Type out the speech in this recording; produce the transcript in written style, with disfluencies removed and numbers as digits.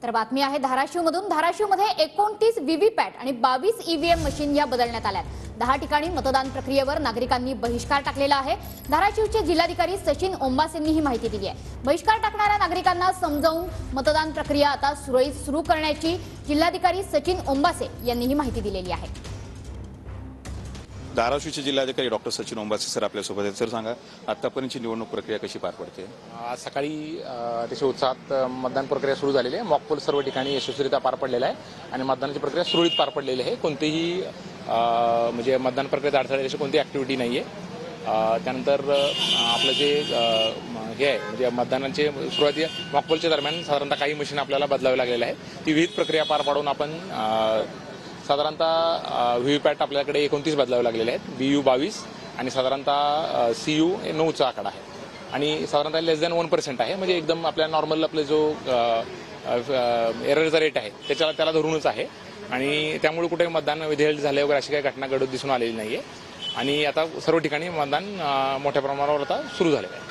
तर बातमी आहे धाराशिवमधून। धाराशिवमध्ये 29 व्हीव्हीपॅट आणि 22 ईव्हीएम मशीन या बदलण्यात आल्यात। 10 ठिकाणी मतदान प्रक्रियेवर नागरिकांनी बहिष्कार टाकलेला आहे। धाराशिवचे जिल्हाधिकारी सचिन ओंबासेंनी ही माहिती दिली आहे। बहिष्कार टाकणाऱ्या नागरिकांना समजावून मतदान प्रक्रिया आता सुरळीत सुरू करण्याची जिल्हाधिकारी सचिन ओंबासे यांनी ही माहिती दिलेली आहे। धाराशिवचे जिल्हाधिकारी डॉक्टर सचिन ओंबासे सर आपल्यासोबत आहेत। सर सांगा, आतापर्यंतची निवडणूक प्रक्रिया कशी पार पडते? आज सकाळी अतिशय उत्साहात मतदान प्रक्रिया सुरू झालेली आहे। मॉक पोल सर्व ठिकाणी यशस्वीरित्या पार पडलेला आहे आणि मतदानाची प्रक्रिया सुरळीत पार पडलेली आहे। कोणतेही म्हणजे मतदान प्रक्रियेत अडथळे अशी कोणती ऍक्टिव्हिटी नाही आहे। त्यानंतर आपलं जे हे आहे म्हणजे मतदानाचे सुरुवाती मॉक पोलच्या दरम्यान साधारणतः काही मशीन आपल्याला बदलावे लागलेले आहे। ती विविध प्रक्रिया पार पाडून आपण साधारणतः व्हीव्हीपॅट आपल्याकडे 29 बदलावे लागलेले आहेत। BU 22 आणि साधारणतः CU 9चा आकडा आहे आणि साधारणतः लेस दॅन 1% आहे। म्हणजे एकदम आपल्या नॉर्मल आपले जो एररचा रेट आहे त्याला धरूनच आहे आणि त्यामुळे कुठे मतदान विधेयक झाले वगैरे अशी काही घटना घडत दिसून आलेली नाहीये आणि आता सर्व ठिकाणी मतदान मोठ्या प्रमाणावर आता सुरू झाले आहे।